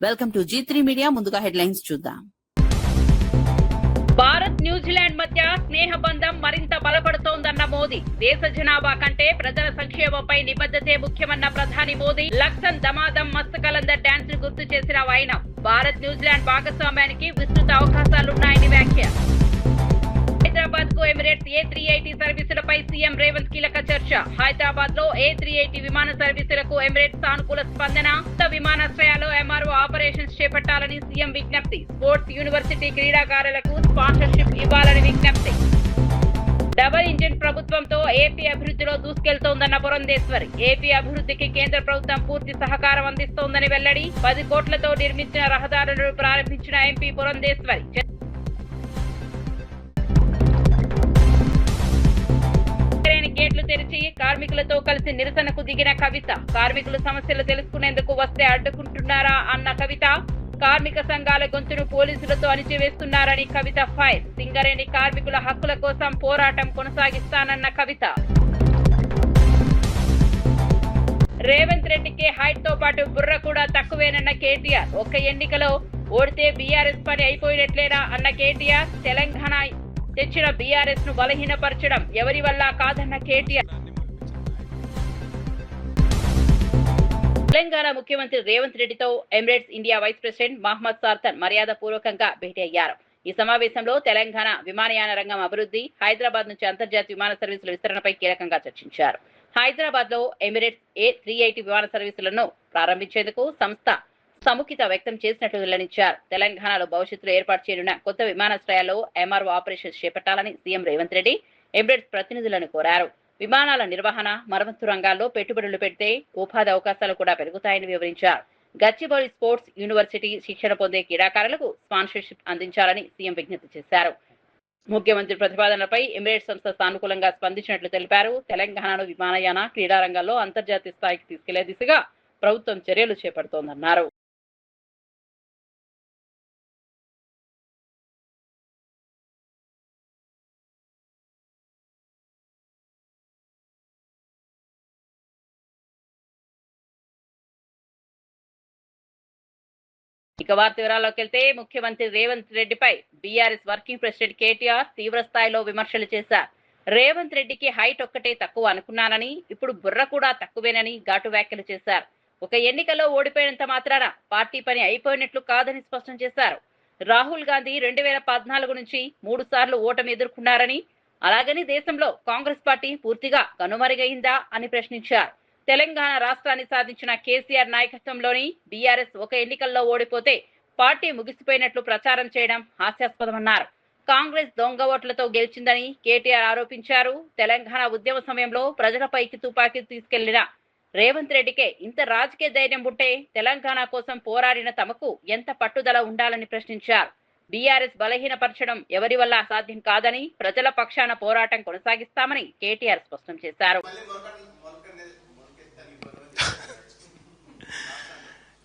Welcome to G3 media. ముందుగా headlines చూద్దాం. Bharat New Zealand మధ్య స్నేహ బంధం మరింత బలపడుతోందన్న మోదీ. దేశ జనాభా కంటే ప్రజల సంక్షేమంపై నిబద్ధతే ముఖ్యమన్న ప్రధాని మోదీ. లక్సన్ దమాదం మస్త్ కలందర్ డాన్స్ ను గుర్తు చేసిన వైనం. భారత్ న్యూజిలాండ్ భాగస్వామ్యానికి విస్తృత అవకాశాలున్నాయని వ్యాఖ్య. హైదరాబాద్ కు ఎమిరేట్స్ A380 సర్వీసులపై సీఎం రేవంత్ కీలక చర్చ. హైదరాబాద్ లో A380 విమాన సర్వీసులకు ఎమిరేట్స్ సానుకూల స్పందన. విమానాశ్రయాల్లో MRO ఆపరేషన్స్ చేపట్టాలని సీఎం విజ్ఞప్తి. స్పోర్ట్స్ యూనివర్సిటీ క్రీడాకారులకు స్పాన్సర్షిప్ ఇవ్వాలని విజ్ఞప్తి. డబుల్ ఇంజిన్ ప్రభుత్వంతో ఏపీ అభివృద్ధిలో దూసుకెళ్తోందన్న పురంధేశ్వరి. ఏపీ అభివృద్ధికి కేంద్ర ప్రభుత్వం పూర్తి సహకారం అందిస్తోందని వెల్లడి. 10 కోట్లతో నిర్మించిన రహదారులను ప్రారంభించిన ఎంపీ పురంధేశ్వరి. గేట్లు తెరిచి కార్మికులతో కలిసి నిరసనకు దిగిన కవిత. కార్మికుల సమస్యలు తెలుసుకునేందుకు వస్తే అడ్డుకుంటున్నారా అన్న కవిత. కార్మిక సంఘాల గొంతును పోలీసులతో అణిచివేస్తున్నారని కవిత ఫైర్. సింగరేణి కార్మికుల హక్కుల కోసం పోరాటం కొనసాగిస్తానన్న కవిత. రేవంత్ రెడ్డికి హైట్ తో పాటు బుర్ర కూడా తక్కువేనన్న కేటీఆర్. ఒక్క ఎన్నికలో ఓడితే బీఆర్ఎస్ పని అయిపోయినట్లేనా అన్న కేటీఆర్. తెలంగాణ తెచ్చిన బీఆర్ఎస్ ను బలహీనపరచడం ఎవరి వల్ల కాదన్న కేటీఆర్. తెలంగాణ ముఖ్యమంత్రి రేవంత్ రెడ్డితో Emirates India vice president Mohammed సార్థన్ మర్యాద పూర్వకంగా భేటీ అయ్యారు. ఈ సమావేశంలో తెలంగాణ విమానయాన రంగం అభివృద్ధి, హైదరాబాద్ నుంచి అంతర్జాతీయ విమాన సర్వీసుల విస్తరణపై కీలకంగా చర్చించారు. హైదరాబాద్ లో ఎమిరేట్స్ A380 విమాన సర్వీసులను ప్రారంభించేందుకు సంస్థ సముఖత వ్యక్తం చేసినట్లు వెల్లడించారు. తెలంగాణలో భవిష్యత్తులో ఏర్పాటు చేయనున్న కొత్త విమానాశ్రయాల్లో MRO ఆపరేషన్స్ చేపట్టాలని సీఎం రేవంత్ రెడ్డి ఎమిరేట్స్ ప్రతినిధులను కోరారు. విమానాల నిర్వహణ, మరమ్మతు రంగాల్లో పెట్టుబడులు పెడితే ఉపాధి అవకాశాలు కూడా పెరుగుతాయని వివరించారు. గచ్చిబౌలి స్పోర్ట్స్ యూనివర్సిటీ శిక్షణ పొందే క్రీడాకారులకు స్పాన్సర్షిప్ అందించాలని సీఎం విజ్ఞప్తి చేశారు. ముఖ్యమంత్రి ప్రతిపాదనలపై ఎమిరేట్స్ సంస్థ సానుకూలంగా స్పందించినట్లు తెలిపారు. తెలంగాణను విమానయాన, క్రీడా రంగాల్లో అంతర్జాతీయ స్థాయికి తీసుకెళ్లే దిశగా ప్రభుత్వం చర్యలు చేపడుతోందన్నారు. ఇక వార్త వివరాల్లోకి వెళ్తే ముఖ్యమంత్రి రేవంత్ రెడ్డిపై బీఆర్ఎస్ వర్కింగ్ ప్రెసిడెంట్ కేటీఆర్ తీవ్ర స్థాయిలో విమర్శలు చేశారు. రేవంత్ రెడ్డికి హైట్ ఒక్కటే తక్కువ అనుకున్నానని, ఇప్పుడు బుర్ర కూడా తక్కువేనని ఘాటు వ్యాఖ్యలు చేశారు. ఒక ఎన్నికల్లో ఓడిపోయినంత మాత్రాన పార్టీ పని అయిపోయినట్లు కాదని స్పష్టం చేశారు. రాహుల్ గాంధీ 2014 నుంచి 3 సార్లు ఓటమి ఎదుర్కొన్నారని, అలాగని దేశంలో కాంగ్రెస్ పార్టీ పూర్తిగా కనుమరుగైందా అని ప్రశ్నించారు. తెలంగాణ రాష్ట్రాన్ని సాధించిన కేసీఆర్ నాయకత్వంలోని బీఆర్ఎస్ ఒక ఎన్నికల్లో ఓడిపోతే పార్టీ ముగిసిపోయినట్లు ప్రచారం చేయడం హాస్యాస్పదమన్నారు. కాంగ్రెస్ దొంగ ఓట్లతో గెలిచిందని కేటీఆర్ ఆరోపించారు. తెలంగాణ ఉద్యమ సమయంలో ప్రజలపైకి తుపాకీ తీసుకెళ్లిన రేవంత్ రెడ్డికే ఇంత రాజకీయ ధైర్యం ఉంటే తెలంగాణ కోసం పోరాడిన తమకు ఎంత పట్టుదల ఉండాలని ప్రశ్నించారు. బీఆర్ఎస్ బలహీనపరచడం ఎవరి వల్ల సాధ్యం కాదని, ప్రజల పక్షాన పోరాటం కొనసాగిస్తామని కేటీఆర్ స్పష్టం చేశారు.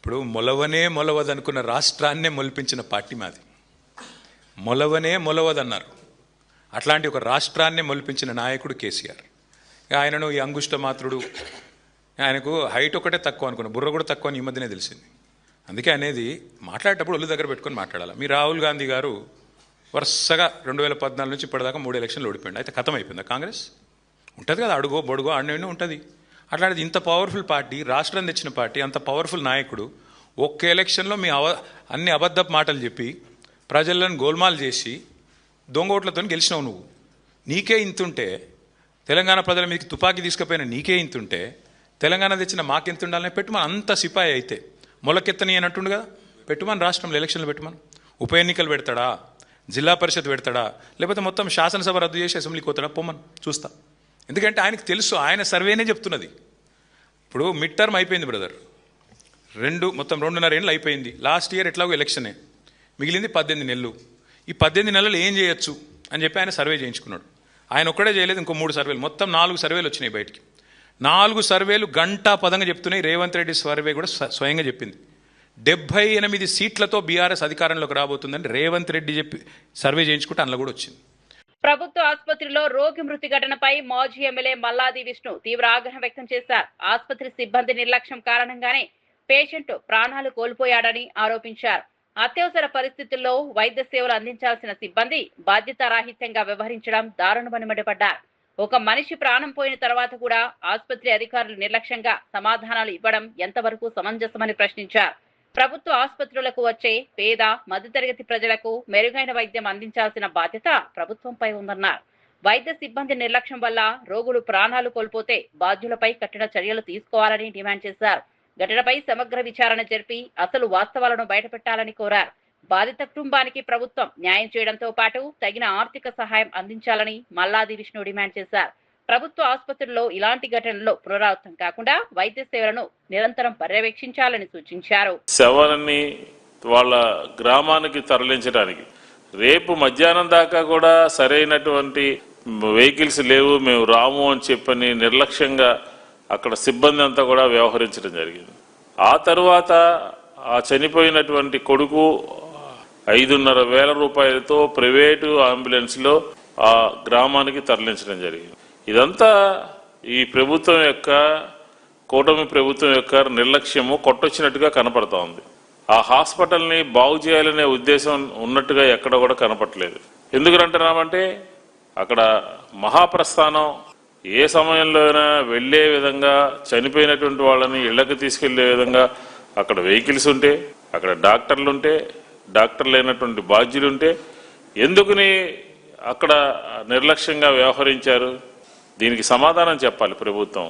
ఇప్పుడు మొలవదనుకున్న రాష్ట్రాన్నే మొలిపించిన పార్టీ మాది. మొలవదన్నారు. అట్లాంటి ఒక రాష్ట్రాన్నే మొలిపించిన నాయకుడు కేసీఆర్. ఆయనను ఈ అంగుష్ట మాత్రుడు, ఆయనకు హైట్ ఒకటే తక్కువ అనుకున్నా, బుర్ర కూడా తక్కువ అని ఈ మధ్యనే తెలిసింది. అందుకే అనేది మాట్లాడేటప్పుడు ఒళ్ళు దగ్గర పెట్టుకొని మాట్లాడాలి. మీ రాహుల్ గాంధీ గారు వరుసగా 2014 నుంచి ఇప్పటిదాకా 3 ఎలక్షన్లు ఓడిపోయింది. అయితే ఖతం అయిపోయిందా కాంగ్రెస్? ఉంటుంది కదా, అడుగో బొడుగో ఆడనే ఉంటుంది. అట్లాంటిది ఇంత పవర్ఫుల్ పార్టీ, రాష్ట్రం తెచ్చిన పార్టీ, అంత పవర్ఫుల్ నాయకుడు ఒక్క ఎలక్షన్లో మీ అన్ని అబద్ధపు మాటలు చెప్పి ప్రజలను గోల్మాల్ చేసి దొంగ ఓట్లతో గెలిచినావు నువ్వు. నీకే ఇంతుంటే, తెలంగాణ ప్రజల మీదకి తుపాకీ తీసుకుపోయిన నీకే ఇంతుంటే తెలంగాణ తెచ్చిన మాకెంత ఉండాలని పెట్టుమని. అంత సిపాయి అయితే మొలకెత్తని అని అంటుండు కదా, పెట్టుమని. రాష్ట్రంలో ఎలక్షన్లు పెట్టుమని. ఉప ఎన్నికలు పెడతాడా, జిల్లా పరిషత్ పెడతాడా, లేకపోతే మొత్తం శాసనసభ రద్దు చేసి అసెంబ్లీకి పోతాడా, పొమ్మని చూస్తా. ఎందుకంటే ఆయనకు తెలుసు, ఆయన సర్వేనే చెప్తున్నది. ఇప్పుడు మిడ్ టర్మ్ అయిపోయింది బ్రదర్, మొత్తం 2.5 ఏళ్ళు అయిపోయింది. లాస్ట్ ఇయర్ ఎట్లాగో ఎలక్షనే, మిగిలింది 18 నెలలు. ఈ 18 నెలలు ఏం చేయొచ్చు అని చెప్పి ఆయన సర్వే చేయించుకున్నాడు. ఆయన ఒక్కడే చేయలేదు, ఇంకో 3 సర్వేలు, మొత్తం 4 సర్వేలు వచ్చినాయి బయటికి. 4 సర్వేలు గంటా పదంగా చెప్తున్నాయి. రేవంత్ రెడ్డి సర్వే కూడా స్వయంగా చెప్పింది 78 సీట్లతో బీఆర్ఎస్ అధికారంలోకి రాబోతుందని రేవంత్ రెడ్డి చెప్పి సర్వే చేయించుకుంటే అందులో కూడా వచ్చింది. ప్రభుత్వ ఆసుపత్రిలో రోగి మృతి ఘటనపై మాజీ ఎమ్మెల్యే మల్లాది విష్ణు తీవ్ర ఆగ్రహం వ్యక్తం చేశారు. ఆసుపత్రి సిబ్బంది నిర్లక్ష్యం కారణంగానే పేషెంట్ ప్రాణాలు కోల్పోయాడని ఆరోపించారు. అత్యవసర పరిస్థితుల్లో వైద్య సేవలు అందించాల్సిన సిబ్బంది బాధ్యతారాహిత్యంగా వ్యవహరించడం దారుణమని మండిపడ్డారు. ఒక మనిషి ప్రాణం పోయిన తర్వాత కూడా ఆసుపత్రి అధికారులు నిర్లక్ష్యంగా సమాధానాలు ఇవ్వడం ఎంతవరకు సమంజసమని ప్రశ్నించారు. ప్రభుత్వ ఆసుపత్రులకు వచ్చే పేద మధ్యతరగతి ప్రజలకు మెరుగైన వైద్యం అందించాల్సిన బాధ్యత ప్రభుత్వంపై ఉందన్నారు. వైద్య సిబ్బంది నిర్లక్ష్యం వల్ల రోగులు ప్రాణాలు కోల్పోతే బాధ్యులపై కఠిన చర్యలు తీసుకోవాలని డిమాండ్ చేశారు. ఘటనపై సమగ్ర విచారణ జరిపి అసలు వాస్తవాలను బయటపెట్టాలని కోరారు. బాధిత కుటుంబానికి ప్రభుత్వం న్యాయం చేయడంతో పాటు తగిన ఆర్థిక సహాయం అందించాలని మల్లాది విష్ణు డిమాండ్ చేశారు. ప్రభుత్వ ఆసుపత్రుల్లో ఇలాంటి ఘటనలు పునరావృతం కాకుండా వైద్య సేవలను నిరంతరం పర్యవేక్షించాలని సూచించారు. శవాలని వాళ్ళ గ్రామానికి తరలించడానికి రేపు మధ్యాహ్నం దాకా కూడా సరైనటువంటి వెహికల్స్ లేవు, మేము రాము అని చెప్పని నిర్లక్ష్యంగా అక్కడ సిబ్బంది అంతా కూడా వ్యవహరించడం జరిగింది. ఆ తరువాత ఆ చనిపోయినటువంటి కొడుకు 5,500 రూపాయలతో ప్రైవేటు అంబులెన్స్లో ఆ గ్రామానికి తరలించడం జరిగింది. ఇదంతా ఈ ప్రభుత్వం యొక్క కూటమి ప్రభుత్వం యొక్క నిర్లక్ష్యము కొట్టొచ్చినట్టుగా కనపడతా ఉంది. ఆ హాస్పిటల్ని బాగు చేయాలనే ఉద్దేశం ఉన్నట్టుగా ఎక్కడ కూడా కనపడలేదు. ఎందుకంటున్నామంటే అక్కడ మహాప్రస్థానం ఏ సమయంలో అయినా వెళ్లే విధంగా, చనిపోయినటువంటి వాళ్ళని ఇళ్లకు తీసుకెళ్లే విధంగా అక్కడ వెహికల్స్ ఉంటే, అక్కడ డాక్టర్లు ఉంటే, డాక్టర్ లేనటువంటి బాధ్యులుంటే ఎందుకుని అక్కడ నిర్లక్ష్యంగా వ్యవహరించారు? దీనికి సమాధానం చెప్పాలి ప్రభుత్వం.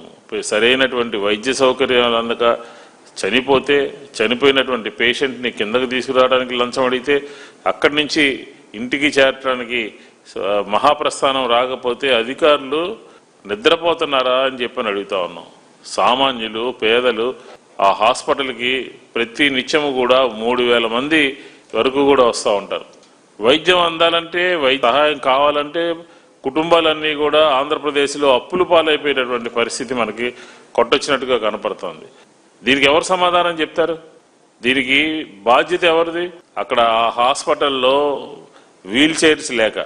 సరైనటువంటి వైద్య సౌకర్యాలు అందక చనిపోతే, చనిపోయినటువంటి పేషెంట్ని కిందకు తీసుకురావడానికి లంచం అడిగితే, అక్కడి నుంచి ఇంటికి చేరడానికి మహాప్రస్థానం రాకపోతే అధికారులు నిద్రపోతున్నారా అని చెప్పని అడుగుతా ఉన్నాం. సామాన్యులు, పేదలు ఆ హాస్పిటల్కి ప్రతి నిత్యము కూడా 3,000 మంది వరకు కూడా వస్తూ ఉంటారు. వైద్యం అందాలంటే, వైద్య సహాయం కావాలంటే కుటుంబాలన్నీ కూడా ఆంధ్రప్రదేశ్లో అప్పులు పాలైపోయేటటువంటి పరిస్థితి మనకి కొట్టొచ్చినట్టుగా కనపడుతోంది. దీనికి ఎవరు సమాధానం చెప్తారు? దీనికి బాధ్యత ఎవరిది? అక్కడ ఆ హాస్పిటల్లో వీల్ చైర్స్ లేక,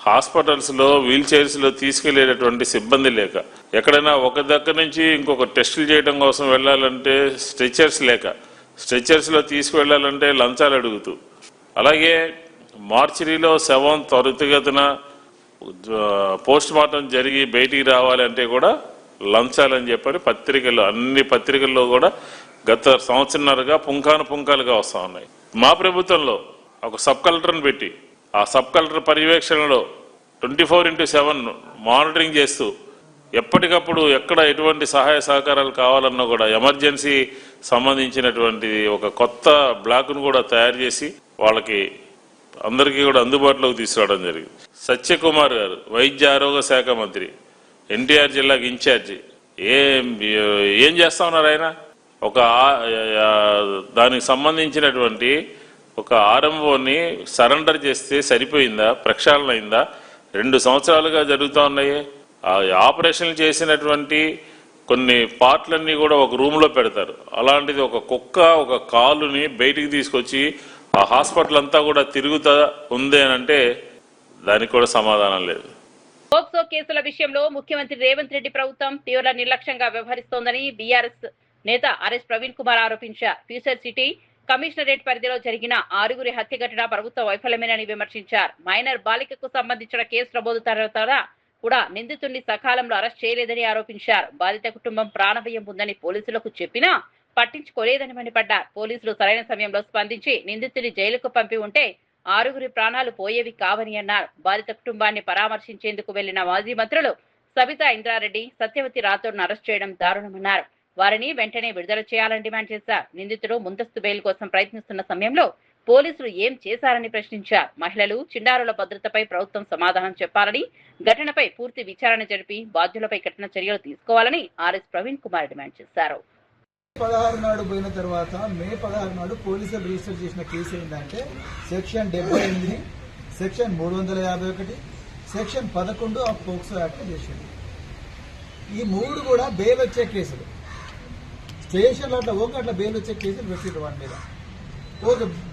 హాస్పిటల్స్లో వీల్ చైర్స్లో తీసుకెళ్లేటటువంటి సిబ్బంది లేక, ఎక్కడైనా ఒక దగ్గర నుంచి ఇంకొక టెస్టులు చేయడం కోసం వెళ్ళాలంటే స్ట్రెచర్స్ లేక, స్ట్రెచర్స్లో తీసుకువెళ్ళాలంటే లంచాలు అడుగుతూ, అలాగే మార్చిరీలో శవం త్వరితగతిన పోస్ట్ మార్టం జరిగి బయటికి రావాలంటే కూడా లంచాలని చెప్పని పత్రికల్లో, అన్ని పత్రికల్లో కూడా గత సంవత్సరంన్నరగా పుంఖాలుగా వస్తూ ఉన్నాయి. మా ప్రభుత్వంలో ఒక సబ్ కలెక్టర్ని పెట్టి ఆ సబ్ కలెక్టర్ పర్యవేక్షణలో 24/7 మానిటరింగ్ చేస్తూ ఎప్పటికప్పుడు ఎక్కడ ఎటువంటి సహాయ సహకారాలు కావాలన్నా కూడా ఎమర్జెన్సీ సంబంధించినటువంటి ఒక కొత్త బ్లాక్ను కూడా తయారు చేసి వాళ్ళకి అందరికీ కూడా అందుబాటులోకి తీసుకురావడం జరిగింది. సత్యకుమార్ గారు వైద్య ఆరోగ్య శాఖ మంత్రి, ఎన్టీఆర్ జిల్లాకి ఇన్ఛార్జి, ఏం చేస్తా ఉన్నారు ఆయన? ఒక దానికి సంబంధించినటువంటి ఒక ఆర్ఎంఓని సరెండర్ చేస్తే సరిపోయిందా? ప్రక్షాళన అయిందా? 2 సంవత్సరాలుగా జరుగుతూ ఉన్నాయి. ఆ ఆపరేషన్లు చేసినటువంటి కొన్ని పార్ట్లన్నీ కూడా ఒక రూమ్లో పెడతారు. అలాంటిది ఒక కుక్క ఒక కాలుని బయటికి తీసుకొచ్చి ఆ హాస్పిటల్ అంతా కూడా తిరుగుతా ఉంది అని అంటే దానికి కూడా సమాధానం లేదు. పోక్సో కేసుల విషయంలో ముఖ్యమంత్రి రేవంత్ రెడ్డి ప్రభుత్వం తీవ్ర నిర్లక్ష్యంగా వ్యవహరిస్తోందని బీఆర్ఎస్ నేత ఆర్ఎస్ ప్రవీణ్ కుమార్ ఆరోపించారు. ఫ్యూచర్ సిటీ కమిషనరేట్ పరిధిలో జరిగిన 6గురి హత్య ఘటన ప్రభుత్వ వైఫల్యమేనని విమర్శించారు. మైనర్ బాలికకు సంబంధించిన కేసు నమోదు తర్వాత కూడా నిందితుడిని సకాలంలో అరెస్ట్ చేయలేదని ఆరోపించారు. బాధిత కుటుంబం ప్రాణభయం ఉందని పోలీసులకు చెప్పినా పట్టించుకోలేదని మండిపడ్డారు. పోలీసులు సరైన సమయంలో స్పందించి నిందితుడిని జైలుకు పంపి ఉంటే 6గురి ప్రాణాలు పోయేవి కావని అన్నారు. బాధిత కుటుంబాన్ని పరామర్శించేందుకు వెళ్లిన మాజీ మంత్రులు సబితా ఇంద్రారెడ్డి, సత్యవతి రాథోడ్ను అరెస్ట్ చేయడం దారుణమన్నారు. వారిని వెంటనే విడుదల చేయాలని డిమాండ్ చేశారు. నిందితుడు ముందస్తు బెయిల్ కోసం ప్రయత్నిస్తున్న సమయంలో పోలీసులు ఏం చేశారని ప్రశ్నించారు. మహిళలు, చిన్నారుల భద్రతపై ప్రభుత్వం సమాధానం చెప్పాలని, ఘటనపై పూర్తి విచారణ జరిపి బాధ్యులపై కఠిన చర్యలు తీసుకోవాలని ఆర్ఎస్ ప్రవీణ్ కుమార్ డిమాండ్ చేశారు. 16 నాడు పోయిన తర్వాత మే 16 నాడు పోలీసులు రిజిస్టర్ చేసిన కేసు ఏంటంటే section 78, section 351, section 11 of POCSO act చేసింది. ఈ 3 కూడా బెయిల్ వచ్చే కేసులు. స్టేషన్లో అట్లా అట్లా బెయిల్ వచ్చే కేసులు పెట్టిండ్రు. వాటి మీద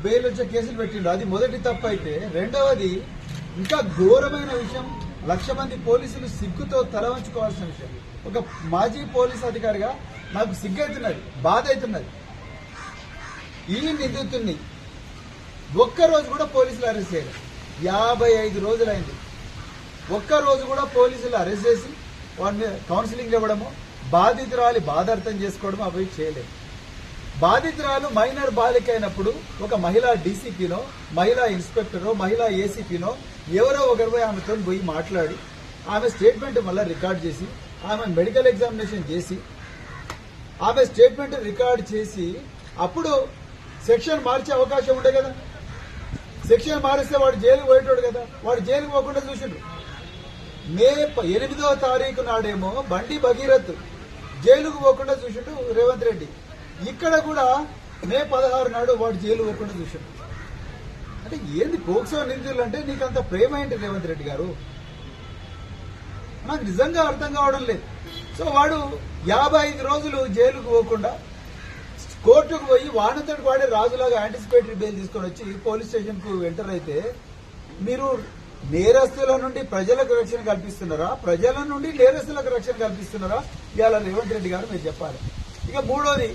బెయిల్ వచ్చే కేసులు పెట్టిండ్రు. అది మొదటి తప్పు అయితే, రెండవది ఇంకా ఘోరమైన విషయం, 1,00,000 మంది పోలీసులు సిగ్గుతో తల వంచుకోవాల్సిన విషయం. ఒక మాజీ పోలీస్ అధికారిగా నాకు సిగ్గు అవుతున్నది, బాధ అవుతున్నది. ఈ నిందితుడిని ఒక్కరోజు కూడా పోలీసులు అరెస్ట్ చేయలేదు. 55 రోజులైంది. ఒక్కరోజు కూడా పోలీసులు అరెస్ట్ చేసి వాడిని కౌన్సిలింగ్ ఇవ్వడము, బాధితురాలి బాధ అర్థం చేసుకోవడం అవి చేయలేదు. బాధితురాలు మైనర్ బాలిక అయినప్పుడు ఒక మహిళా డీసీపీనో, మహిళా ఇన్స్పెక్టరో, మహిళా ఏసీపీనో ఎవరో ఒకరిపై ఆమెతో పోయి మాట్లాడి ఆమె స్టేట్మెంట్ మళ్ళీ రికార్డ్ చేసి, ఆమె మెడికల్ ఎగ్జామినేషన్ చేసి, ఆమె స్టేట్మెంట్ రికార్డ్ చేసి అప్పుడు సెక్షన్ మార్చే అవకాశం ఉండే కదా. సెక్షన్ మారిస్తే వాడు జైలుకు పోయేటోడు కదా. వాడు జైలుకు పోకుండా చూసిండ్రు. మే 8వ తారీఖు నాడేమో బండి భగీరథ్ జైలుకు పోకుండా చూసిండు రేవంత్ రెడ్డి. ఇక్కడ కూడా మే 16 నాడు వాడు జైలు పోకుండా చూసిండు. అంటే ఏంది పోక్సో నిందితులు అంటే నీకంత ప్రేమ ఏంటి రేవంత్ రెడ్డి గారు? నాకు నిజంగా అర్థం కావడం లేదు. సో వాడు 55 రోజులు జైలుకు పోకుండా కోర్టుకు పోయి వానంతటి వాడే రాజులాగా యాంటిసిపేటరీ బెయిల్ తీసుకొని వచ్చి పోలీస్ స్టేషన్ కు ఎంటర్ అయితే మీరు నేరస్తుల నుండి ప్రజలకు రక్షణ కల్పిస్తున్నారా, ప్రజల నుండి నేరస్తులకు రక్షణ కల్పిస్తున్నారా? ఇవాళ రేవంత్ రెడ్డి గారు మీరు చెప్పాలి. ఇక మూడోది,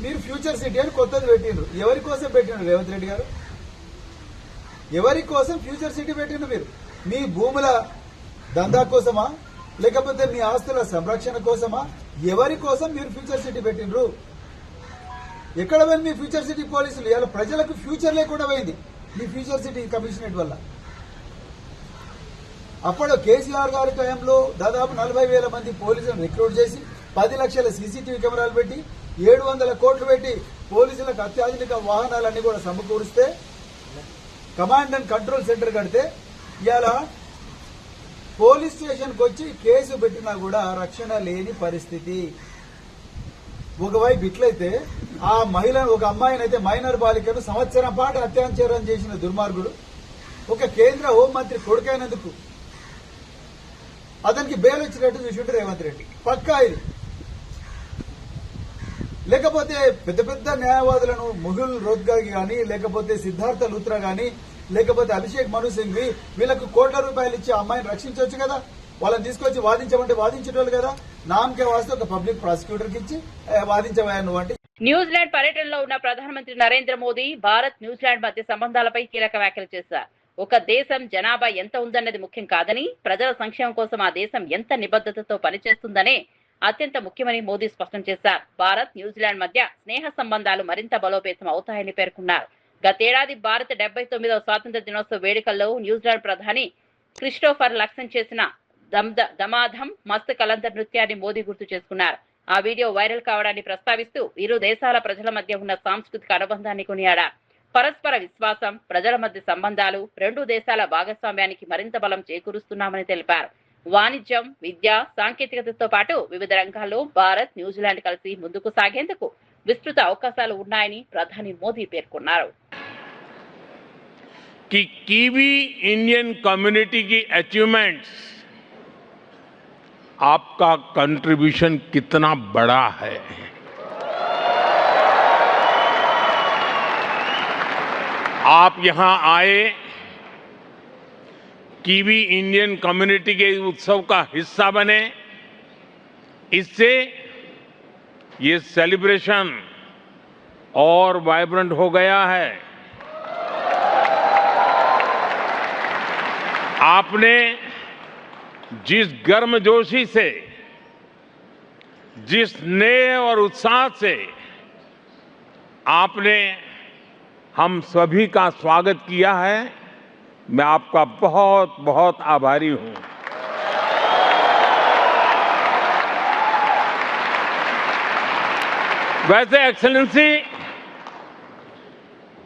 మీరు ఫ్యూచర్ సిటీ అని కొత్తది పెట్టిండ్రు. ఎవరి కోసం పెట్టిండ్రు రేవంత్ రెడ్డి గారు? ఎవరి కోసం ఫ్యూచర్ సిటీ పెట్టిండ్రు మీరు? మీ భూముల దందా కోసమా, లేకపోతే మీ ఆస్తుల సంరక్షణ కోసమా? ఎవరి కోసం మీరు ఫ్యూచర్ సిటీ పెట్టిండ్రు? ఎక్కడ పోయింది మీ ఫ్యూచర్ సిటీ పోలీసులు? ఇవాళ ప్రజలకు ఫ్యూచర్ లేకుండా పోయింది మీ ఫ్యూచర్ సిటీ కమిషనరేట్ వల్ల. అప్పుడు కేసీఆర్ గారి టైంలో దాదాపు 40,000 మంది పోలీసులను రిక్రూట్ చేసి 10 లక్షల సీసీటీవీ కెమెరాలు పెట్టి 700 కోట్లు పెట్టి పోలీసులకు అత్యాధునిక వాహనాలన్నీ కూడా సమకూరిస్తే, కమాండ్ అండ్ కంట్రోల్ సెంటర్ కడితే ఇవాళ పోలీస్ స్టేషన్కి వచ్చి కేసు పెట్టినా కూడా రక్షణ లేని పరిస్థితి. ఒకవైపు ఇట్లయితే ఆ మహిళను, ఒక అమ్మాయినైతే మైనర్ బాలికను సంవత్సరం పాటు అత్యాచారం చేసిన దుర్మార్గుడు ఒక కేంద్ర హోంమంత్రి కొడుకైనందుకు అతనికి బెయిల్ వచ్చినట్టు చూసిండు రేవంత్ రెడ్డి. పక్కా ఇది. లేకపోతే పెద్ద పెద్ద న్యాయవాదులను ముగుల్ రోత్గాకి కానీ, లేకపోతే సిద్ధార్థ లూత్రా కానీ, లేకపోతే అభిషేక్ మను సింఘ్వి వీళ్ళకు కోట్ల రూపాయలు ఇచ్చి అమ్మాయిని రక్షించవచ్చు కదా. వాళ్ళని తీసుకొచ్చి వాదించమంటే వాదించేటోళ్ళు కదా. నామకే వాస్తే ఒక పబ్లిక్ ప్రాసిక్యూటర్కి ఇచ్చి వాదించవా నువ్వు అంటే. న్యూజిలాండ్ పర్యటనలో ఉన్న ప్రధానమంత్రి నరేంద్ర మోదీ భారత్ న్యూజిలాండ్ మధ్య సంబంధాలపై కీలక వ్యాఖ్యలు చేశారు. ఒక దేశం జనాభా ఎంత ఉందన్నది ముఖ్యం కాదని, ప్రజల సంక్షేమం కోసం ఆ దేశం ఎంత నిబద్ధతతో పనిచేస్తుందనే అత్యంత ముఖ్యమని మోదీ స్పష్టం చేశారు. భారత్ న్యూజిలాండ్ మధ్య స్నేహ సంబంధాలు మరింత బలోపేతం అవుతాయని పేర్కొన్నారు. గతేడాది భారత 79వ స్వాతంత్ర దినోత్సవ వేడుకల్లో న్యూజిలాండ్ ప్రధాని క్రిస్టోఫర్ లక్సన్ చేసిన దమాధం మస్త్ కలందర్ నృత్యాన్ని మోదీ గుర్తు చేసుకున్నారు. ఆ వీడియో వైరల్ కావడాన్ని ప్రస్తావిస్తూ ఇరు దేశాల ప్రజల మధ్య ఉన్న సాంస్కృతిక అనుబంధాన్ని కొనియాడారు. పరస్పర విశ్వాసం, ప్రజల మధ్య సంబంధాలు రెండు దేశాల భాగస్వామ్యానికి మరింత బలం చేకూరుస్తున్నామని తెలిపారు. వాణిజ్యం, విద్య, సాంకేతికతతో పాటు వివిధ రంగాల్లో భారత్, న్యూజిలాండ్ కలిసి ముందుకు సాగేందుకు విస్తృత అవకాశాలు ఉన్నాయని ప్రధాని మోదీ పేర్కొన్నారు. कि कीवी इंडियन कम्युनिटी की अचीवमेंट्स आपका कंट्रीब्यूशन कितना बड़ा है। आप यहां आए, कीवी इंडियन कम्युनिटी के उत्सव का हिस्सा बने, इससे ये सेलिब्रेशन और वाइब्रेंट हो गया है। आपने जिस गर्मजोशी से, जिस स्नेह और उत्साह से आपने हम सभी का स्वागत किया है, मैं आपका बहुत बहुत आभारी हूं। वैसे एक्सेलेंसी,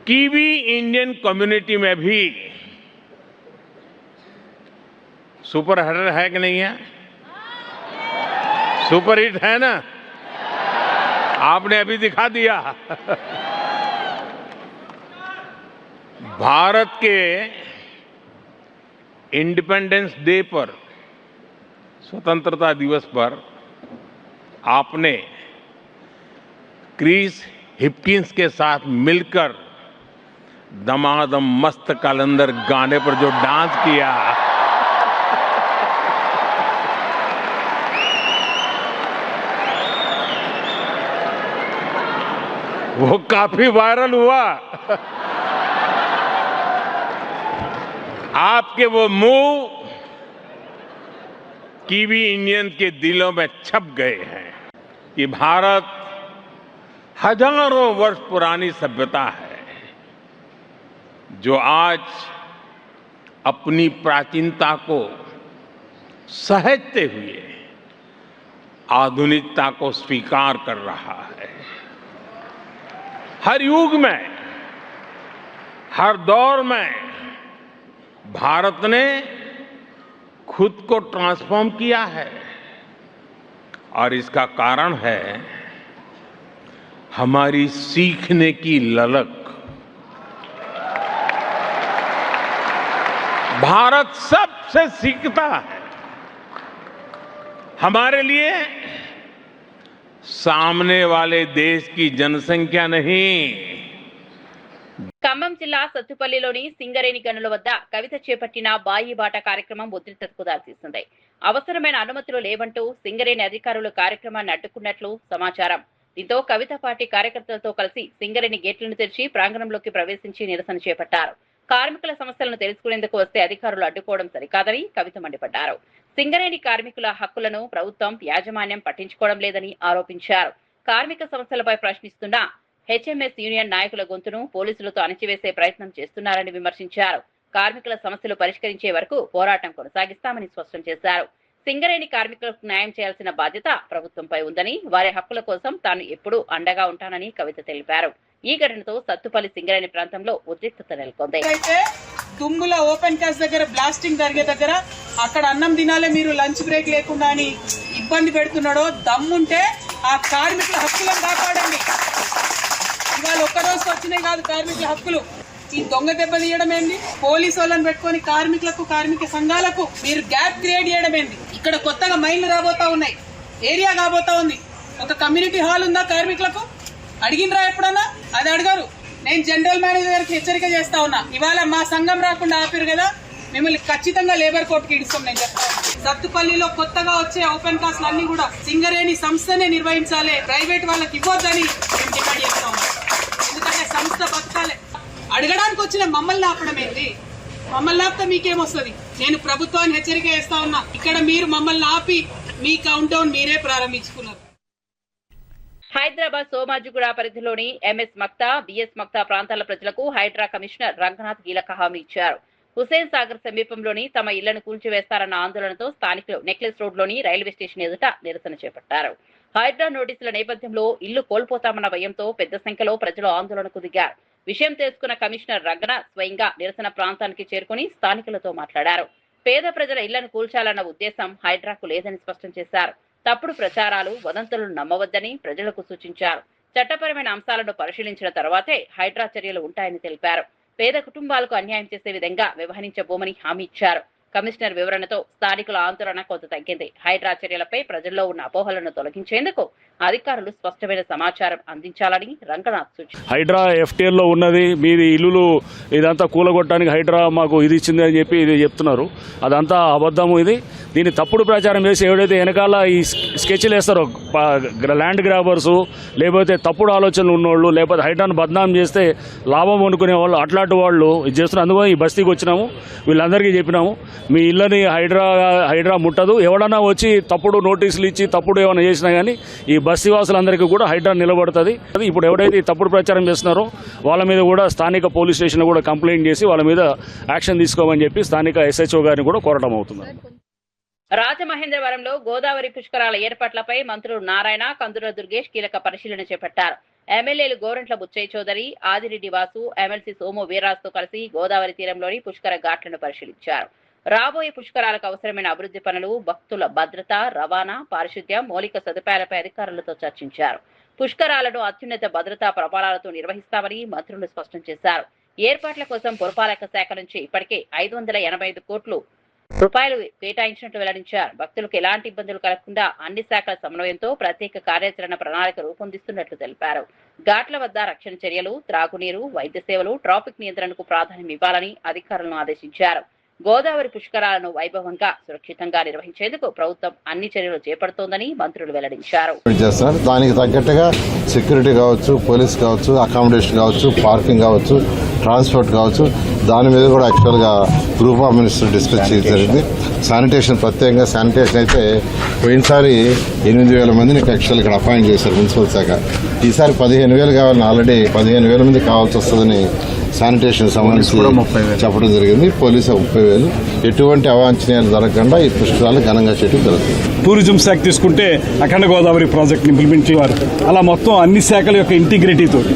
कीवी इंडियन कम्युनिटी में भी सुपर हिटर है कि नहीं है? सुपर हिट है ना? आपने अभी दिखा दिया। भारत के इंडिपेंडेंस डे पर, स्वतंत्रता दिवस पर आपने क्रिस हिपकिंस के साथ मिलकर दमादम मस्त कलंदर गाने पर जो डांस किया, वो काफी वायरल हुआ। आपके वो मुंह कीवी इंडियन के दिलों में छप गए हैं कि भारत हजारों वर्ष पुरानी सभ्यता है जो आज अपनी प्राचीनता को सहेजते हुए आधुनिकता को स्वीकार कर रहा है। हर युग में, हर दौर में भारत ने खुद को ट्रांसफॉर्म किया है और इसका कारण है हमारी सीखने की ललक। भारत सबसे सीखता है। हमारे लिए सामने वाले देश की जनसंख्या नहीं, ఖమ్మం జిల్లా సత్తుపల్లిలోని సింగరేణి గనుల వద్ద కవిత చేపట్టిన బాయి బాట కార్యక్రమం ఉద్రిక్తతకు దారితీసింది. అవసరమైన అనుమతులు లేవంటూ సింగరేణి అధికారులు కార్యక్రమాన్ని అడ్డుకున్నట్లు సమాచారం. దీంతో కవిత పార్టీ కార్యకర్తలతో కలిసి సింగరేణి గేట్లను తెరిచి ప్రాంగణంలోకి ప్రవేశించి నిరసన చేపట్టారు. కార్మికుల సమస్యలను తెలుసుకునేందుకు వస్తే అధికారులు అడ్డుకోవడం సరికాదని కవిత మండిపడ్డారు. సింగరేణి కార్మికుల హక్కులను ప్రభుత్వం యాజమాన్యం పట్టించుకోవడం లేదని ఆరోపించారు. కార్మిక సమస్యలపై ప్రశ్నిస్తున్న హెచ్ఎంఎస్ యూనియన్ నాయకుల గొంతును పోలీసులతో అణచివేసే ప్రయత్నం చేస్తున్నారని విమర్శించారు. కార్మికుల సమస్యలు పరిష్కరించే వరకు పోరాటం కొనసాగిస్తామని స్పష్టం చేశారు. సింగరేణి కార్మికులకు న్యాయం చేయాల్సిన బాధ్యత ప్రభుత్వంపై ఉందని, వారి హక్కుల కోసం తాను ఎప్పుడూ అండగా ఉంటానని కవిత తెలిపారు. ఈ ఘటనతో సత్తుపల్లి సింగరేణి ప్రాంతంలో ఉద్రిక్తత నెలకొంది. దుమ్ముల ఓపెన్ కాస్ట్ దగ్గర బ్లాస్టింగ్ జరిగే దగ్గర అక్కడ అన్నం తినాలే మీరు లంచ్ బ్రేక్ లేకుండా అని ఇబ్బంది పెడుతున్నాడో దమ్ముంటే ఆ కార్మికుల హక్కులను కాపాడండి. ఇవాళ ఒక్కరోజు వచ్చినాయి కాదు కార్మికుల హక్కులు. ఈ దొంగ దెబ్బ తీయడం ఏంది? పోలీసు వాళ్ళని పెట్టుకుని కార్మికులకు, కార్మిక సంఘాలకు మీరు గ్యాప్ క్రియేట్ చేయడం ఏంది? ఇక్కడ కొత్తగా మైన్లు రాబోతా ఉన్నాయి, ఏరియా కాబోతా ఉంది. ఒక కమ్యూనిటీ హాల్ ఉందా కార్మికులకు? అడిగినరా ఎప్పుడన్నా? అది అడగారు. నేను జనరల్ మేనేజర్ గారికి హెచ్చరిక చేస్తా ఉన్నా, ఇవాళ మా సంఘం రాకుండా ఆపారు కదా, మిమ్మల్ని ఖచ్చితంగా లేబర్ కోర్టుకి ఇడుస్తాం. నేను చెప్తాను, సత్తుపల్లిలో కొత్తగా వచ్చే ఓపెన్ కాస్ట్ అన్ని కూడా సింగరేణి సంస్థనే నిర్వహించాలి, ప్రైవేట్ వాళ్ళకి ఇవ్వద్దని మేము డిమాండ్ చేస్తా ఉన్నాం. ఎందుకంటే సంస్థ బతకాలి. అడగడానికి వచ్చిన మమ్మల్ని ఆపడం ఏంటి? మమ్మల్ని ఆపితే మీకేమొస్తుంది? నేను ప్రభుత్వాన్ని హెచ్చరిక చేస్తా ఉన్నా, ఇక్కడ మీరు మమ్మల్ని ఆపి మీ కౌంట్ డౌన్ మీరే ప్రారంభించుకున్నారు. హైదరాబాద్ సోమాజిగూడ పరిధిలోని ఎంఎస్ మక్తా, బిఎస్ మక్తా ప్రాంతాల ప్రజలకు హైడ్రా కమిషనర్ రంగనాథ్ కీలక హామీ ఇచ్చారు. హుసేన్ సాగర్ సమీపంలోని తమ ఇళ్లను కూల్చివేస్తారన్న ఆందోళనతో స్థానికులు నెక్లెస్ రోడ్లోని రైల్వే స్టేషన్ ఎదుట నిరసన చేపట్టారు. హైడ్రా నోటీసుల నేపథ్యంలో ఇల్లు కోల్పోతామన్న భయంతో పెద్ద సంఖ్యలో ప్రజలు ఆందోళనకు దిగారు. విషయం తెలుసుకున్న కమిషనర్ రంగనాథ్ స్వయంగా నిరసన ప్రాంతానికి చేరుకుని స్థానికులతో మాట్లాడారు. పేద ప్రజల ఇళ్లను కూల్చాలన్న ఉద్దేశం హైడ్రాకు లేదని స్పష్టం చేశారు. తప్పుడు ప్రచారాలు, వదంతులను నమ్మవద్దని ప్రజలకు సూచించారు. చట్టపరమైన అంశాలను పరిశీలించిన తర్వాతే హైడ్రా చర్యలు ఉంటాయని తెలిపారు. పేద కుటుంబాలకు అన్యాయం చేసే విధంగా వ్యవహరించబోమని హామీ ఇచ్చారు. కమిషనర్ వివరణతో స్థానికుల ఆందోళన కొంత తగ్గింది. హైడ్రా చర్యలపై ప్రజల్లో ఉన్న అపోహలను తొలగించేందుకు అధికారులు స్పష్టమైన సమాచారం అందించాలని రంగనాథ్ సూచించారు. హైడ్రా ఎఫ్టీఎల్ లో ఉన్నది, మీది ఇల్లులు ఇదంతా కూలగొట్టడానికి హైడ్రా మాకు ఇది ఇచ్చింది అని చెప్పి ఇది చెప్తున్నారు. అదంతా అబద్ధము. ఇది దీన్ని తప్పుడు ప్రచారం చేసి ఎవడైతే వెనకాల ఈ స్కెచ్లు వేస్తారో ల్యాండ్ గ్రాబర్స్, లేకపోతే తప్పుడు ఆలోచనలు ఉన్నోళ్ళు, లేకపోతే హైడ్రాను బద్నాం చేస్తే లాభం అనుకునే వాళ్ళు, అట్లాంటి వాళ్ళు ఇది చేస్తున్నారు. అందుకని ఈ బస్తీకి వచ్చినాము, వీళ్ళందరికీ చెప్పినాము, మీ ఇళ్ళని హైడ్రా ముట్టదు. ఎవడన్నా వచ్చి తప్పుడు నోటీసులు ఇచ్చి తప్పుడు ఏమైనా చేసినా కానీ ఈ బస్తీవాసులందరికీ కూడా హైడ్రా నిలబడుతుంది. ఇప్పుడు ఎవరైతే తప్పుడు ప్రచారం చేస్తున్నారో వాళ్ళ మీద కూడా స్థానిక పోలీస్ స్టేషన్ కూడా కంప్లైంట్ చేసి వాళ్ళ మీద యాక్షన్ తీసుకోమని చెప్పి స్థానిక ఎస్హెచ్ఓ గారిని కూడా కోరడం అవుతుంది. రాజమహేంద్రవరంలో గోదావరి పుష్కరాల ఏర్పాట్లపై మంత్రులు నారాయణ, కందుల దుర్గేష్ కీలక పరిశీలన చేపట్టారు. ఎమ్మెల్యేలు గోరంట్ల బుచ్చయ్య చౌదరి, ఆదిరెడ్డి వాసు, ఎమ్మెల్సీ సోము వీర్రాజుతో కలిసి గోదావరి తీరంలోని పుష్కర ఘాట్లను పరిశీలించారు. రాబోయే పుష్కరాలకు అవసరమైన అభివృద్ధి పనులు, భక్తుల భద్రత, రవాణా, పారిశుద్ధ్యం, మౌలిక సదుపాయాలపై అధికారులతో చర్చించారు. పుష్కరాలను అత్యున్నత భద్రతా ప్రమాణాలతో నిర్వహిస్తామని మంత్రులు స్పష్టం చేశారు. ఏర్పాట్ల కోసం పురపాలక శాఖ నుంచి ఇప్పటికే 585 కోట్ల రూపాయలు కేటాయించినట్లు వెల్లడించారు. భక్తులకు ఎలాంటి ఇబ్బందులు కలగకుండా అన్ని శాఖల సమన్వయంతో ప్రత్యేక కార్యాచరణ ప్రణాళిక రూపొందిస్తున్నట్లు తెలిపారు. ఘాట్ల వద్ద రక్షణ చర్యలు, త్రాగునీరు, వైద్య సేవలు, ట్రాఫిక్ నియంత్రణకు ప్రాధాన్యం ఇవ్వాలని అధికారులను ఆదేశించారు. గోదావరి పుష్కరాలను వైభవంగా సురక్షితంగా నిర్వహించేందుకు ప్రభుత్వం అన్ని చర్యలు చేపడుతోందని మంత్రులు వెల్లడించారు. దానికి తగ్గట్టుగా సెక్యూరిటీ కావచ్చు, పోలీస్ కావచ్చు, అకామిడేషన్ కావచ్చు, పార్కింగ్ కావచ్చు, ట్రాన్స్పోర్ట్ కావచ్చు, దాని మీద కూడా యాక్చువల్గా గ్రూప్ ఆఫ్ మినిస్టర్ డిస్కస్ చేయడం జరిగింది. శానిటేషన్, ప్రత్యేకంగా శానిటేషన్ అయితే పోయినసారి 8,000 మందిని యాక్చువల్ ఇక్కడ అపాయింట్ చేశారు మున్సిపల్ శాఖ. ఈసారి 15,000 కావాలని, ఆల్రెడీ 15,000 మంది కావాల్సి వస్తుందని శానిటేషన్ సంబంధించి చెప్పడం జరిగింది. పోలీసు 30,000. ఎటువంటి అవాంఛనీయాలు జరగకుండా ఈ పుష్కరాలు ఘనంగా చేయడం జరుగుతుంది. టూరిజం శాఖ తీసుకుంటే అఖండ గోదావరి ప్రాజెక్ట్ ఇంప్లిమెంట్ చేయారు. అలా మొత్తం అన్ని శాఖల యొక్క ఇంటిగ్రిటీ తోటి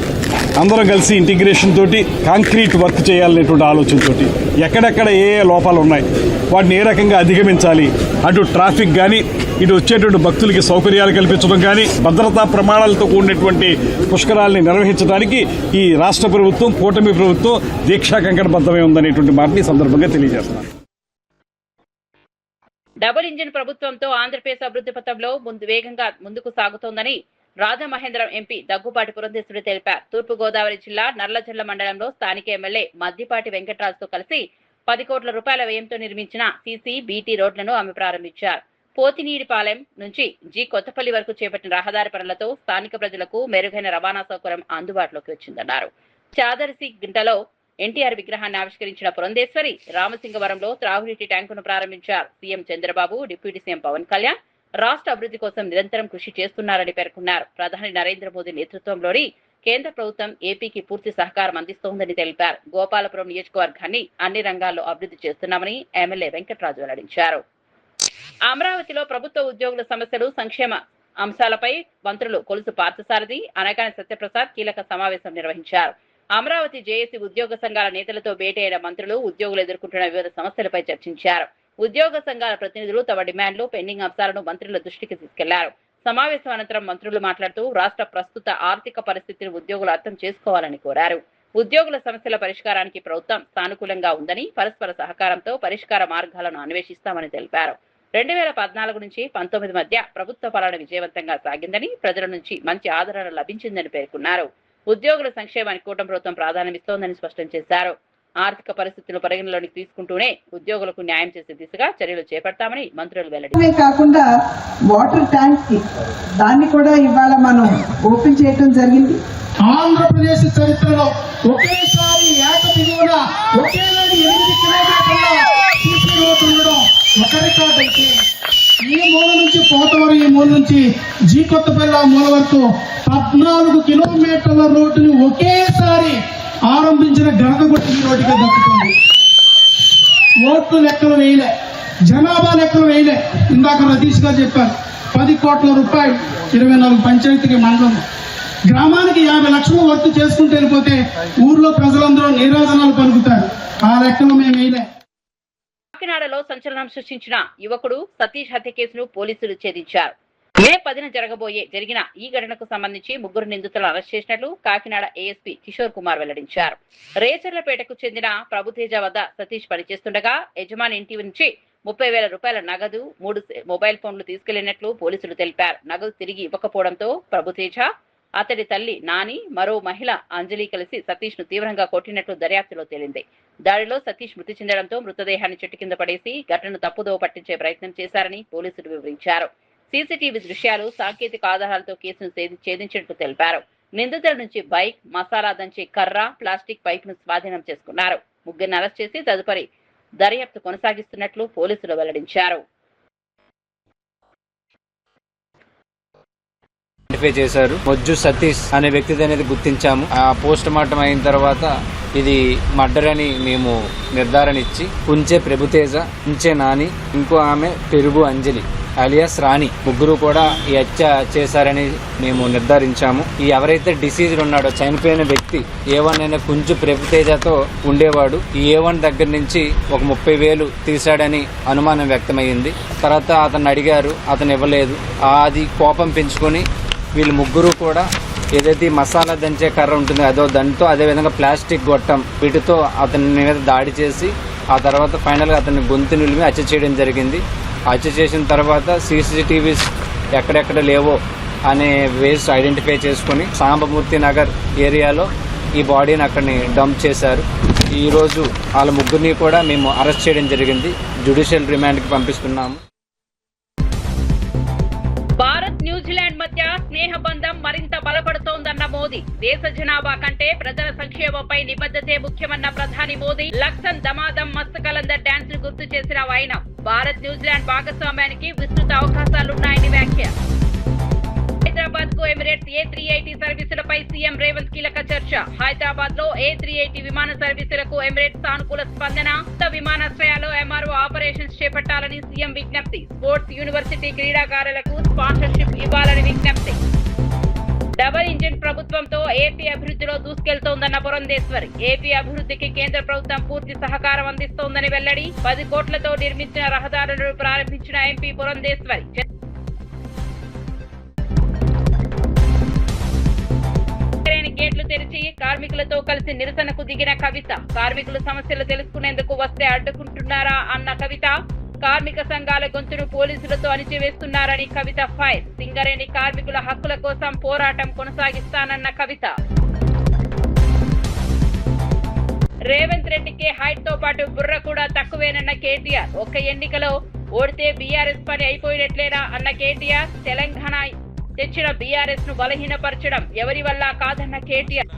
అందరం కలిసి ఇంటిగ్రేషన్ తోటి కాంక్రీట్ వర్క్ చేయాలనేటువంటి ఆలోచనతోటి ఎక్కడెక్కడ ఏ లోపాలు ఉన్నాయి వాటిని ఏ రకంగా అధిగమించాలి, అటు ట్రాఫిక్ కానీ ఇటు వచ్చేటువంటి భక్తులకి సౌకర్యాలు కల్పించడం కానీ భద్రతా ప్రమాణాలతో కూడినటువంటి పుష్కరాలని నిర్వహించడానికి ఈ రాష్ట్ర ప్రభుత్వం, కూటమి ప్రభుత్వం దీక్షా కంకణబద్ధమై ఉందనేటువంటి మాటని సందర్భంగా తెలియజేస్తున్నాను. డబుల్ ఇంజిన్ ప్రభుత్వంతో ఆంధ్రప్రదేశ్ అభివృద్ధి పథంలో వేగంగా ముందుకు సాగుతోందని రాజమహేంద్రం ఎంపీ దగ్గుపాటి పురంధేశ్వరి తెలిపారు. తూర్పు గోదావరి జిల్లా నర్లజర్ల మండలంలో స్థానిక ఎమ్మెల్యే మద్దిపాటి వెంకటరాజుతో కలిసి 10 కోట్ల రూపాయల వ్యయంతో నిర్మించిన సీసీ బీటీ రోడ్లను ఆమె ప్రారంభించారు. పోతినీడిపాలెం నుంచి జి కొత్తపల్లి వరకు చేపట్టిన రహదారి పనులతో స్థానిక ప్రజలకు మెరుగైన రవాణా సౌకర్యం అందుబాటులోకి వచ్చిందన్నారు. చాదర్సి గింటలో ఎన్టీఆర్ విగ్రహాన్ని ఆవిష్కరించిన పురంధేశ్వరి రామసింగవరంలో త్రాగునీటి ట్యాంకును ప్రారంభించారు. CM Chandrababu, deputy CM Pawan Kalyan రాష్ట్ర అభివృద్ధి కోసం నిరంతరం కృషి చేస్తున్నారని పేర్కొన్నారు. ప్రధాని నరేంద్ర మోదీ నేతృత్వంలోని కేంద్ర ప్రభుత్వం ఏపీకి పూర్తి సహకారం అందిస్తోందని తెలిపారు. గోపాలపురం నియోజకవర్గాన్ని అన్ని రంగాల్లో అభివృద్ధి చేస్తున్నామని ఎమ్మెల్యే వెంకటరాజు వెల్లడించారు. అమరావతిలో ప్రభుత్వ ఉద్యోగుల సమస్యలు, సంక్షేమ అంశాలపై మంత్రులు కొలుసు పార్థసారథి, అనగాని సత్యప్రసాద్ కీలక సమావేశం నిర్వహించారు. అమరావతి జేఏసీ ఉద్యోగ సంఘాల నేతలతో భేటీ అయిన మంత్రులు ఉద్యోగులు ఎదుర్కొంటున్న వివిధ సమస్యలపై చర్చించారు. ఉద్యోగ సంఘాల ప్రతినిధులు తమ డిమాండ్లు, పెండింగ్ అంశాలను మంత్రుల దృష్టికి తీసుకెళ్లారు. సమావేశం అనంతరం మంత్రులు మాట్లాడుతూ రాష్ట్ర ప్రస్తుత ఆర్థిక పరిస్థితిని ఉద్యోగులు అర్థం చేసుకోవాలని కోరారు. ఉద్యోగుల సమస్యల పరిష్కారానికి ప్రభుత్వం సానుకూలంగా ఉందని, పరస్పర సహకారంతో పరిష్కార మార్గాలను అన్వేషిస్తామని తెలిపారు. 2014 నుంచి 19 మధ్య ప్రభుత్వ పాలన విజయవంతంగా సాగిందని, ప్రజల నుంచి మంచి ఆదరణ లభించిందని పేర్కొన్నారు. ఉద్యోగుల సంక్షేమానికి కూటమి ప్రభుత్వం ప్రాధాన్యమిస్తోందని స్పష్టం చేశారు. ఆర్థిక పరిస్థితులను పరిగణలోకి తీసుకుంటూనే ఉద్యోగులకు న్యాయం చేసే దిశగా చర్యలు చేపడతామని మంత్రులు వెల్లడించారు. కాకుండా వాటర్ ట్యాంక్ దాన్ని కూడా ఇవాళ మనం ఓపెన్ చేయడం జరిగింది. ఆంధ్రప్రదేశ్ చరిత్రలో ఒకేసారి ఏకదిగువన ఒకేసారి 8 కిలోమీటర్ల సీసీ రోడ్డు ఉండడం ఒక రికార్డు అయితే, ఈ మూల నుంచి పోతవరం, ఈ మూల నుంచి జీ కొత్తపల్లి మూల వరకు 14 కిలోమీటర్ల రోడ్డుని ఒకేసారి ఆరంభించిన ఘనత కూడా ఈ రోడ్డుకే దక్కుతుంది. ఓట్లు లెక్కలు వేయలే, జనాభా లెక్కలు వేయలే. ఇందాక రతీష్ గారు చెప్పారు 10 కోట్ల రూపాయలు 24 పంచాయతీకి మండలం, గ్రామానికి 50 లక్షలు వర్క్ చేసుకుంటూ వెళ్ళిపోతే ఊర్లో ప్రజలందరూ నీరాజనాలు పలుకుతారు. ఆ లెక్కలు మేము వేయలే. కాకినాడలో సంచలనం సృష్టించిన యువకుడు సతీష్ హత్య కేసును పోలీసులు ఛేదించారు. మే 10న జరిగిన ఈ ఘటనకు సంబంధించి 3 నిందితులను అరెస్ట్ చేసినట్లు కాకినాడ ఏఎస్పీ కిషోర్ కుమార్ వెల్లడించారు. రేచర్లపేటకు చెందిన ప్రభుతేజ వద్ద సతీష్ పనిచేస్తుండగా యజమాని ఇంటి నుంచి 30,000 రూపాయల నగదు, 3 మొబైల్ ఫోన్లు తీసుకెళ్లినట్లు పోలీసులు తెలిపారు. నగదు తిరిగి ఇవ్వకపోవడంతో ప్రభుతేజ, అతడి తల్లి నాని, మరో మహిళ అంజలి కలిసి సతీష్ ను తీవ్రంగా కొట్టినట్లు దర్యాప్తులో తేలింది. దాడిలో సతీష్ మృతి చెందడంతో మృతదేహాన్ని చెట్టు కింద పడేసి ఘటనను తప్పుదోవ పట్టించే ప్రయత్నం చేశారని పోలీసులు వివరించారు. సీసీటీవీ దృశ్యాలు, సాంకేతిక ఆధారాలతో కేసును ఛేదించినట్లు తెలిపారు. నిందితుల నుంచి బైక్, మసాలా దంచే కర్ర, ప్లాస్టిక్ పైప్ ను స్వాధీనం చేసుకున్నారు. 3 అరెస్ట్ చేసి తదుపరి దర్యాప్తు కొనసాగిస్తున్నట్లు పోలీసులు వెల్లడించారు. చేశారు. మొజ్జు సతీష్ అనే వ్యక్తి అనేది గుర్తించాము. ఆ పోస్ట్ మార్టం అయిన తర్వాత ఇది మర్డర్ అని మేము నిర్ధారణ ఇచ్చి కుంచే ప్రభుతేజ, కుంచే నాని, ఇంకో ఆమె పెరుగు అంజలి అలియాస్ రాణి, 3 కూడా ఈ హత్య చేశారని మేము నిర్ధారించాము. ఈ ఎవరైతే డిసీజ్డ్ ఉన్నాడో, చనిపోయిన వ్యక్తి A1 అనే కుంచు ప్రభుతేజతో ఉండేవాడు. ఈ A1 దగ్గర నుంచి ఒక 30,000 తీశాడని అనుమానం వ్యక్తమైంది. తర్వాత అతను అడిగారు, అతను ఇవ్వలేదు. అది కోపం పెంచుకొని వీళ్ళు 3 కూడా ఏదైతే మసాలా దంచే కర్ర ఉంటుందో అదో దాంతో, అదేవిధంగా ప్లాస్టిక్ గొట్టం, వీటితో అతని మీద దాడి చేసి ఆ తర్వాత ఫైనల్గా అతన్ని గొంతు నిలిమి హత్య చేయడం జరిగింది. హత్య చేసిన తర్వాత సీసీటీవీస్ ఎక్కడెక్కడ లేవో అనే వేస్ ఐడెంటిఫై చేసుకుని సాంబమూర్తి నగర్ ఏరియాలో ఈ బాడీని అక్కడిని డంప్ చేశారు. ఈ రోజు వాళ్ళ ముగ్గురిని కూడా మేము అరెస్ట్ చేయడం జరిగింది. జ్యుడిషియల్ రిమాండ్కి పంపిస్తున్నాము. భారత్ న్యూజిలాండ్ మధ్య స్నేహబంధం మరింత బలపడుతోందన్న మోదీ. దేశ జనాభా కంటే ప్రజల సంక్షేమంపై నిబద్ధతే ముఖ్యమన్న ప్రధాని మోదీ. లక్సన్ దమాదం మస్త్ కలందర్ డాన్స్ ను గుర్తు చేసిన ఆయన భారత్ న్యూజిలాండ్ భాగస్వామ్యానికి విస్తృత అవకాశాలున్నాయని వ్యాఖ్య. హైదరాబాద్ కు ఎమిరేట్స్ A380 సర్వీసులపై సీఎం రేవంత్ కీలక చర్చ. హైదరాబాద్ లో A380 విమాన సర్వీసులకు ఎమిరేట్స్ సానుకూల స్పందన. విమానాశ్రయాల్లో MRO ఆపరేషన్స్ చేపట్టాలని సీఎం విజ్ఞప్తి. స్పోర్ట్స్ యూనివర్సిటీ క్రీడాకారులకు స్పాన్సర్షిప్ ఇవ్వాలని విజ్ఞప్తి. డబుల్ ఇంజిన్ ప్రభుత్వంతో ఏపీ అభివృద్ధిలో దూసుకెళ్తోందన్న పురంధేశ్వరి. ఏపీ అభివృద్ధికి కేంద్ర ప్రభుత్వం పూర్తి సహకారం అందిస్తోందని వెల్లడి. 10 కోట్లతో నిర్మించిన రహదారులను ప్రారంభించిన ఎంపీ పురంధేశ్వరి. గేట్లు తెరిచి కార్మికులతో కలిసి నిరసనకు దిగిన కవిత. కార్మికుల సమస్యలు తెలుసుకునేందుకు వస్తే అడ్డుకుంటున్నారా అన్న కవిత. కార్మిక సంఘాల గొంతును పోలీసులతో అణిచివేస్తున్నారని కవిత ఫైర్. సింగరేణి కార్మికుల హక్కుల కోసం పోరాటం కొనసాగిస్తానన్న కవిత. రేవంత్ రెడ్డికి హైట్ తో పాటు బుర్ర కూడా తక్కువేనన్న కేటీఆర్. ఒక్క ఎన్నికలో ఓడితే బీఆర్ఎస్ పని అయిపోయినట్లేనా అన్న కేటీఆర్. తెలంగాణ తెచ్చిన బీఆర్ఎస్ ను బలహీనపరచడం ఎవరి వల్ల కాదన్న కేటీఆర్.